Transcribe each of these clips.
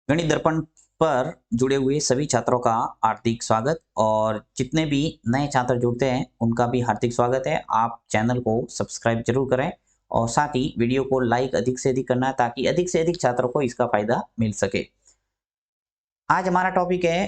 गणित दर्पण पर जुड़े हुए सभी छात्रों का हार्दिक स्वागत और जितने भी नए छात्र जुड़ते हैं उनका भी हार्दिक स्वागत है। आप चैनल को सब्सक्राइब जरूर करें और साथ ही वीडियो को लाइक अधिक से अधिक करना ताकि अधिक से अधिक छात्रों को इसका फायदा मिल सके। आज हमारा टॉपिक है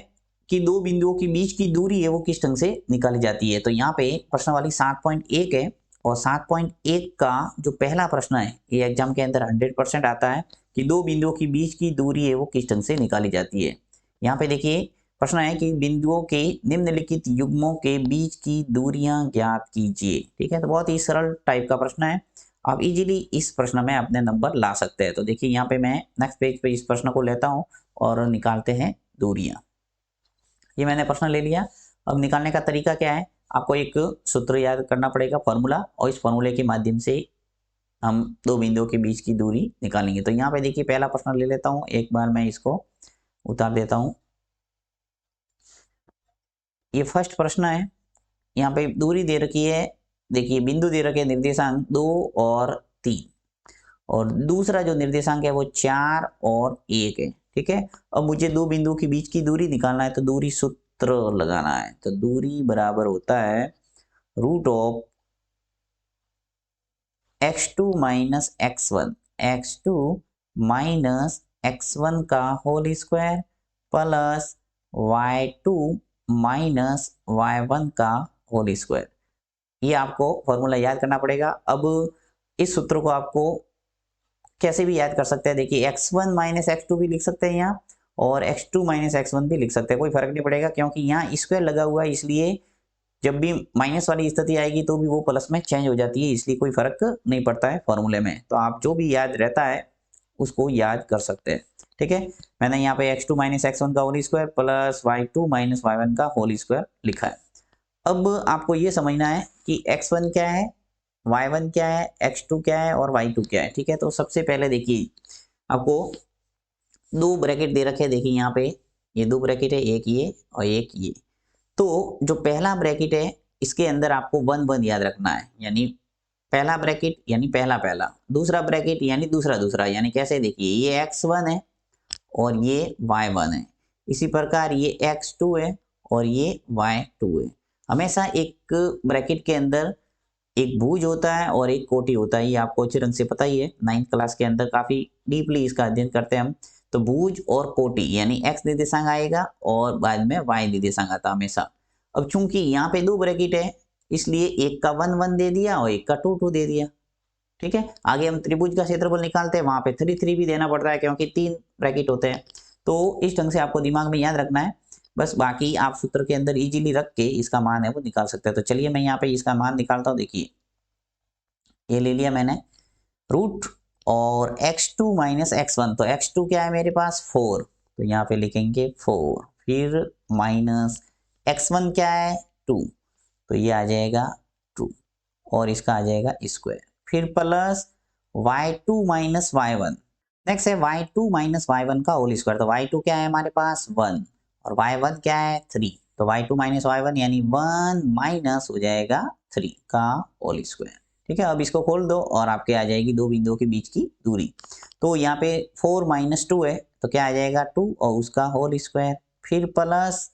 कि दो बिंदुओं के बीच की दूरी है वो किस ढंग से निकाली जाती है। तो यहाँ पे प्रश्नावली 7.1 है और 7.1 का जो पहला प्रश्न है ये एग्जाम के अंदर 100% आता है कि दो बिंदुओं के बीच की दूरी है वो किस ढंग से निकाली जाती है। यहाँ पे देखिए प्रश्न है कि बिंदुओं के निम्नलिखित युग्मों के बीच की दूरियां ज्ञात कीजिए। ठीक है, तो बहुत ही सरल टाइप का प्रश्न है। आप इजीली इस प्रश्न में अपने नंबर ला सकते हैं। तो देखिए यहाँ पे मैं नेक्स्ट पेज पे इस प्रश्न को लेता हूँ और निकालते हैं दूरियां। ये मैंने प्रश्न ले लिया। अब निकालने का तरीका क्या है, आपको एक सूत्र याद करना पड़ेगा, फॉर्मूला, और इस फॉर्मूले के माध्यम से हम दो बिंदुओं के बीच की दूरी निकालेंगे। तो यहाँ पे देखिए पहला प्रश्न ले लेता हूँ, एक बार मैं इसको उतार देता हूँ। ये फर्स्ट प्रश्न है। यहाँ पे दूरी दे रखी है, देखिए बिंदु दे रखे निर्देशांक 2 और 3 और दूसरा जो निर्देशांक है वो 4 और 1 है। ठीक है, अब मुझे दो बिंदुओं के बीच की दूरी निकालना है तो दूरी सूत्र लगाना है। तो दूरी बराबर होता है root of x2 minus x1, x2 minus x1 का whole square plus y2 minus y1 का होल स्क्वायर। ये आपको फॉर्मूला याद करना पड़ेगा। अब इस सूत्र को आपको कैसे भी याद कर सकते हैं, देखिए x1 माइनस x2 भी लिख सकते हैं यहाँ और x2 माइनस x1 भी लिख सकते हैं, कोई फर्क नहीं पड़ेगा क्योंकि यहाँ स्क्वायर लगा हुआ है, इसलिए जब भी माइनस वाली स्थिति आएगी तो भी वो प्लस में चेंज हो जाती है, इसलिए कोई फर्क नहीं पड़ता है फॉर्मूले में। तो आप जो भी याद रहता है उसको याद कर सकते हैं। ठीक है, मैंने यहाँ पे x2 माइनस x1 का whole square plus y2 minus y1 का होल स्क्वायर लिखा है। अब आपको ये समझना है कि x1 क्या है, y1 क्या है, x2 क्या है और y2 क्या है। ठीक है, तो सबसे पहले देखिए आपको दो ब्रैकेट दे रखे हैं। देखिए यहाँ पे ये दो ब्रैकेट है, एक ये और एक ये। तो जो पहला ब्रैकेट है इसके अंदर आपको 1 1 याद रखना है, यानी पहला ब्रैकेट यानी पहला पहला, दूसरा ब्रैकेट यानी दूसरा दूसरा। यानी कैसे, देखिए ये x1 है और ये y1 है, इसी प्रकार ये x2 है और ये y2 है। हमेशा एक ब्रैकेट के अंदर एक भुज होता है और एक कोटि होता है, ये आपको अच्छे ढंग से पता ही है, 9th क्लास के अंदर काफी डीपली इसका अध्ययन करते हैं हम। तो भुज और कोटि यानी x निर्देशांक आएगा और बाद में y निर्देशांक आता हमेशा। अब चूंकि यहाँ पे दो ब्रैकेट है इसलिए एक का 1 1 दे दिया और एक का 2 2 दे दिया। ठीक है, आगे हम त्रिभुज का क्षेत्रफल निकालते हैं, वहां पे 3 3 भी देना पड़ता है क्योंकि 3 ब्रैकेट होते हैं। तो इस ढंग से आपको दिमाग में याद रखना है, बस बाकी आप सूत्र के अंदर इजीली रख के इसका मान है वो निकाल सकते हैं। तो चलिए मैं यहाँ पे इसका मान निकालता हूँ। देखिए ये ले लिया मैंने रूट और x2 माइनस x1, तो x2 क्या है मेरे पास 4, तो यहाँ पे लिखेंगे 4, फिर माइनस x1 क्या है 2, तो ये आ जाएगा 2 और इसका आ जाएगा स्क्वायर, फिर plus y2 minus y1। Next है y2 माइनस y1 का होल स्क्वायर, तो y2 क्या है हमारे पास 1 और y1 क्या है 3, तो y2 माइनस y1 यानी 1 माइनस हो जाएगा 3 का होल स्क्वायर। ठीक है, अब इसको खोल दो और आपके आ जाएगी दो बिंदुओं के बीच की दूरी। तो यहाँ पे 4 माइनस 2 है तो क्या आ जाएगा 2 और उसका होल स्क्वायर, फिर प्लस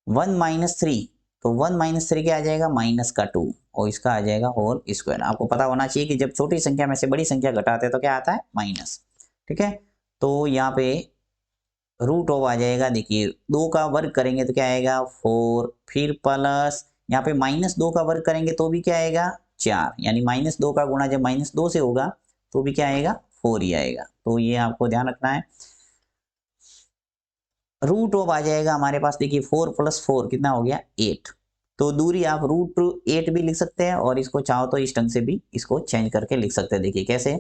1 माइनस 3, तो 1 माइनस 3 क्या आ जाएगा माइनस का 2 और इसका आ जाएगा होल स्क्वायर। आपको पता होना चाहिए कि जब छोटी संख्या में से बड़ी संख्या घटाते हैं तो क्या आता है माइनस। ठीक है, तो यहाँ पे रूट ऑफ आ जाएगा, देखिए 2 का वर्ग करेंगे तो क्या आएगा 4, फिर प्लस यहाँ पे माइनस 2 का वर्ग करेंगे तो भी क्या आएगा 4, यानी माइनस 2 का गुणा जब माइनस 2 से होगा तो भी क्या आएगा 4 ही आएगा। तो ये आपको ध्यान रखना है। रूट ऑफ आ जाएगा हमारे पास, देखिए 4 प्लस 4 कितना हो गया 8, तो दूरी आप रूट 8 भी लिख सकते हैं और इसको चाहो तो इस ढंग से भी इसको चेंज करके लिख सकते हैं। देखिए कैसे,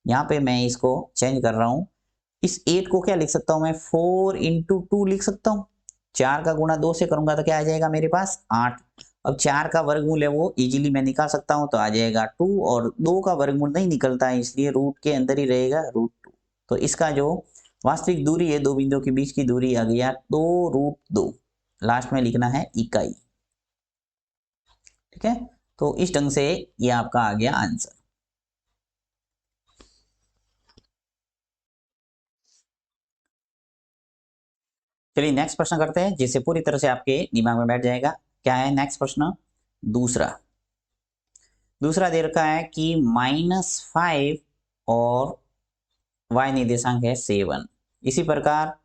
यहाँ पे मैं इसको चेंज कर रहा हूँ, इस 8 को क्या लिख सकता हूँ मैं 4 इंटू 2 लिख सकता हूँ, 4 का गुणा 2 से करूंगा तो क्या आ जाएगा मेरे पास 8। अब 4 का वर्गमूल है वो इजीली मैं निकाल सकता हूँ, तो आ जाएगा 2 और 2 का वर्गमूल नहीं निकलता है इसलिए रूट के अंदर ही रहेगा रूट 2। तो इसका जो वास्तविक दूरी है दो बिंदुओं के बीच की दूरी आ गया 2 रूट 2, लास्ट में लिखना है इकाई। ठीक है, तो इस ढंग से ये आपका आ गया आंसर। चलिए नेक्स्ट प्रश्न करते हैं, जिससे पूरी तरह से आपके दिमाग में बैठ जाएगा। क्या है नेक्स्ट प्रश्न? दूसरा दे रखा है कि -5 और y निर्देशांक है 7, इसी प्रकार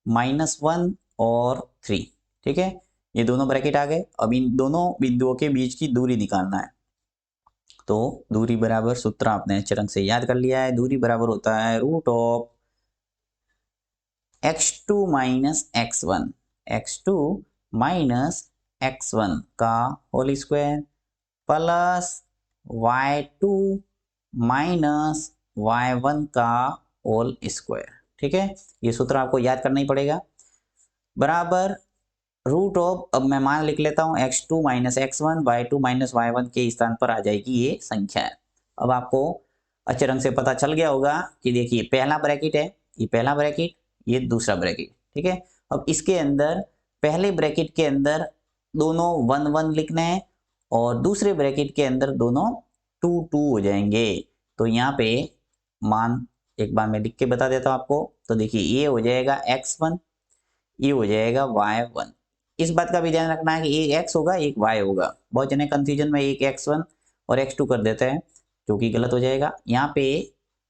-1 और 3। ठीक है, ये दोनों ब्रैकेट आ गए। अब इन दोनों बिंदुओं के बीच की दूरी निकालना है। तो दूरी बराबर, सूत्र आपने अच्छे रंग से याद कर लिया है, दूरी बराबर होता है √of x2 minus x1, x2 minus x1 का whole square plus y2 minus y1 का होल स्क्वायर। ठीक है, ये सूत्र आपको याद करना ही पड़ेगा। बराबर √of, अब मैं मान लिख लेता हूँ, x2 minus x1, y2 minus y1 के स्थान पर आ जाएगी ये संख्या है। अब आपको अच्छे रंग से पता चल गया होगा कि देखिए पहला ब्रैकेट है, ये पहला ब्रैकेट, ये दूसरा ब्रैकेट। ठीक है, अब इसके अंदर पहले ब्रैकेट के अंदर दोनों 1 1 लिखने हैं और दूसरे ब्रैकेट के अंदर दोनों 2 2 हो जाएंगे। तो यहाँ पे मान एक बार मैं लिख के बता देता हूँ आपको। तो देखिए ये हो जाएगा x1, ये हो जाएगा y1। इस बात का भी ध्यान रखना है कि एक x होगा एक y होगा। बहुत जने कंफ्यूजन में एक x1 और x2 कर देते हैं, जो कि गलत हो जाएगा। यहाँ पे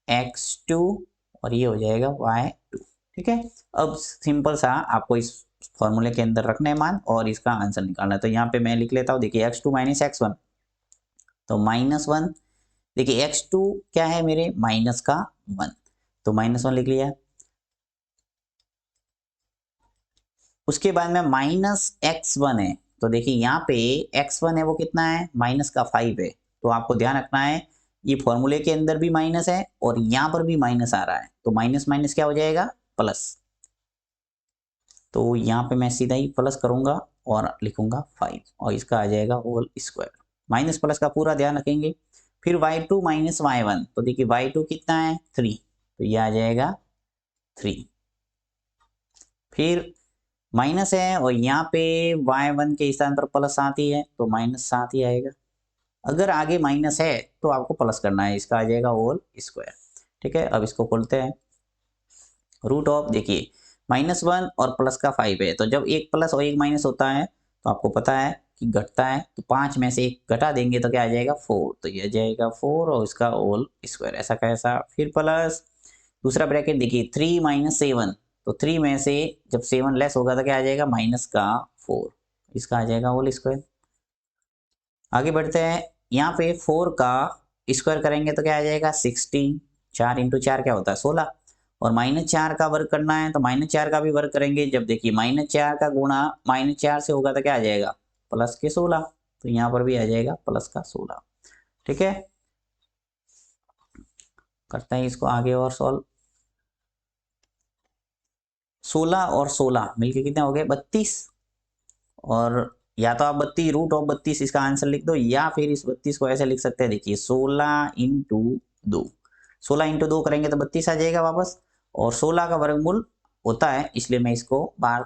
x2 और ये हो जाएगा y2। ठीक है, अब सिंपल सा आपको इस फॉर्मूले के अंदर रखना है मान और इसका आंसर निकालना है। तो यहाँ पे मैं लिख लेता हूँ, देखिए x2 माइनस x1, तो -1। देखिए x2 क्या है मेरे, माइनस का 1, तो -1 लिख लिया। उसके बाद में -x1 है, तो देखिए यहाँ पे x1 है वो कितना है, माइनस का 5 है। तो आपको ध्यान रखना है ये फॉर्मूले के अंदर भी माइनस है और यहाँ पर भी माइनस आ रहा है, तो माइनस माइनस क्या हो जाएगा, प्लस। तो यहाँ पे मैं सीधा ही प्लस करूंगा और लिखूंगा 5 और इसका आ जाएगा होल स्क्वायर। माइनस प्लस का पूरा ध्यान रखेंगे। फिर y2 माइनस y1, तो देखिए y2 कितना है, 3, तो ये आ जाएगा 3। फिर माइनस है और यहाँ पे y1 के स्थान पर प्लस 7 ही है, तो -7 ही आएगा। अगर आगे माइनस है तो आपको प्लस करना है, इसका आ जाएगा होल स्क्वायर। ठीक है, अब इसको खोलते हैं। √of, देखिए -1 और प्लस का 5 है, तो जब एक प्लस और एक माइनस होता है तो आपको पता है कि घटता है, तो 5 में से एक घटा देंगे तो क्या आ जाएगा, 4, तो ये आ जाएगा 4 और इसका होल स्क्वायर। ऐसा कैसा, फिर प्लस दूसरा ब्रैकेट देखिए 3 माइनस 7, तो 3 में से जब 7 लेस होगा तो क्या आ जाएगा, माइनस का 4, इसका आ जाएगा होल स्क्वायर। आगे बढ़ते हैं, यहाँ पे 4 का स्क्वायर करेंगे तो क्या आ जाएगा, 16, 4 इंटू 4 क्या होता है, 16। और -4 का वर्ग करना है तो -4 का भी वर्ग करेंगे। जब देखिए -4 का गुणा -4 से होगा तो क्या आ जाएगा, प्लस के 16, तो यहाँ पर भी आ जाएगा प्लस का 16। ठीक है, करते हैं इसको आगे और सॉल्व। 16 और 16 मिलके कितने हो गए, 32। और या तो आप 32 √of 32 इसका आंसर लिख दो, या फिर इस 32 को ऐसे लिख सकते हैं, देखिए 16 इंटू 2, 16 इंटू 2 करेंगे तो 32 आ जाएगा वापस। और 16 का वर्गमूल होता है, इसलिए मैं इसको बार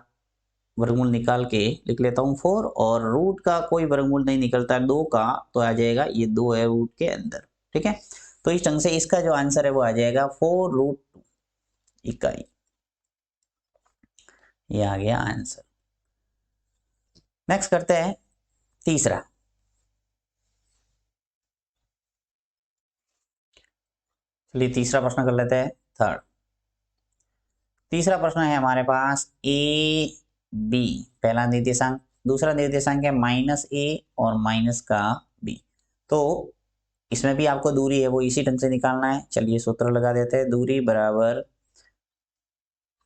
वर्गमूल निकाल के लिख लेता हूँ 4। और रूट का कोई वर्गमूल नहीं निकलता है 2 का, तो आ जाएगा ये 2 है रूट के अंदर। ठीक है, तो इस ढंग से इसका जो आंसर है वो आ जाएगा 4√2 इकाई। ये आ गया आंसर। नेक्स्ट करते हैं तीसरा। चलिए तीसरा प्रश्न कर लेते हैं, थर्ड। तीसरा प्रश्न है हमारे पास a b, पहला निर्देशांक, दूसरा निर्देशांक है -a और माइनस का b। तो इसमें भी आपको दूरी है वो इसी ढंग से निकालना है। चलिए सूत्र लगा देते हैं, दूरी बराबर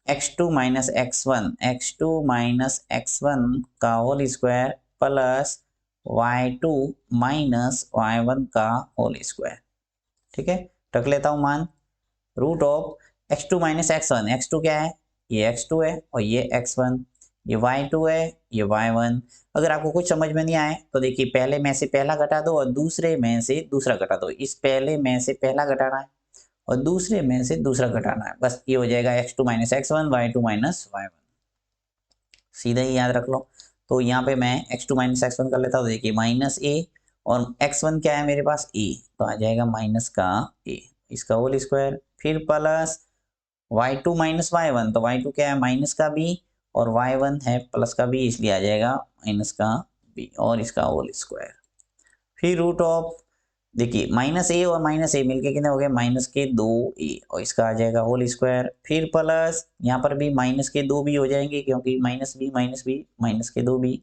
x2 minus x1, x2 minus x1 का whole square plus y2 minus y1 का होल स्क्वायर। ठीक है, रख लेता हूँ मान। √of x2 minus x1, x2 क्या है, ये x2 है और ये x1, ये y2 है, ये y1। अगर आपको कुछ समझ में नहीं आए तो देखिए पहले में से पहला घटा दो और दूसरे में से दूसरा घटा दो। इस पहले में से पहला घटाना है और दूसरे में से दूसरा घटाना है, बस ये हो जाएगा x2 minus x1, y2 minus y1। सीधा ही याद रख लो। तो यहाँ पे मैं x2 माइनस x1 कर लेता हूँ, देखिए -a और x1 क्या है मेरे पास, a, तो आ जाएगा माइनस का a, इसका होल स्क्वायर। फिर प्लस y2 माइनस y1, तो y2 क्या है, माइनस का b और y1 है प्लस का b इसलिए आ जाएगा माइनस का b और इसका होल स्क्वायर। फिर रूट ऑफ देखिए माइनस ए और माइनस ए मिलके कितने हो गए माइनस के 2a और इसका आ जाएगा होल स्क्वायर। फिर प्लस यहाँ पर भी माइनस के 2b हो जाएंगे क्योंकि माइनस बी माइनस के 2b।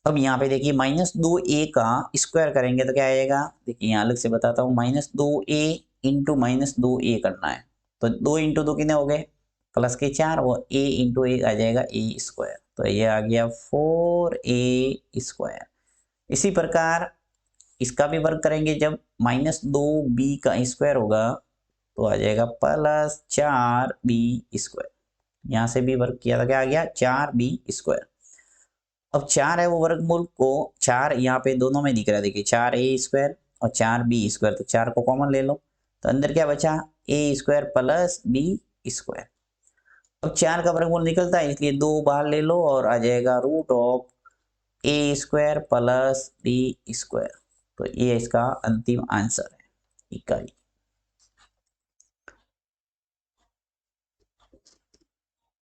अब यहाँ पे देखिए माइनस 2a का स्क्वायर करेंगे तो क्या आएगा, देखिए यहाँ अलग से बताता हूँ, minus 2a into minus 2a करना है तो 2 इंटू 2 कितने हो गए प्लस के 4 और a इंटू 1 आ जाएगा a स्क्वायर, तो ये आ गया 4a स्क्वायर। इसी प्रकार इसका भी वर्क करेंगे, जब माइनस 2b का स्क्वायर होगा तो आ जाएगा प्लस 4b स्क्वायर। यहाँ से भी वर्क किया था, क्या आ गया 4b स्क्वायर। अब 4 है वो वर्गमूल को 4 यहाँ पे दोनों में दिख रहा है, देखिए 4a स्क्वायर और 4b स्क्वायर, तो 4 को कॉमन ले लो तो अंदर क्या बचा a square plus b square. अब 4 का वर्गमूल निकलता है इसलिए 2 बाहर ले लो और आ जाएगा root of a square plus b square. तो ये इसका अंतिम आंसर है इकाई।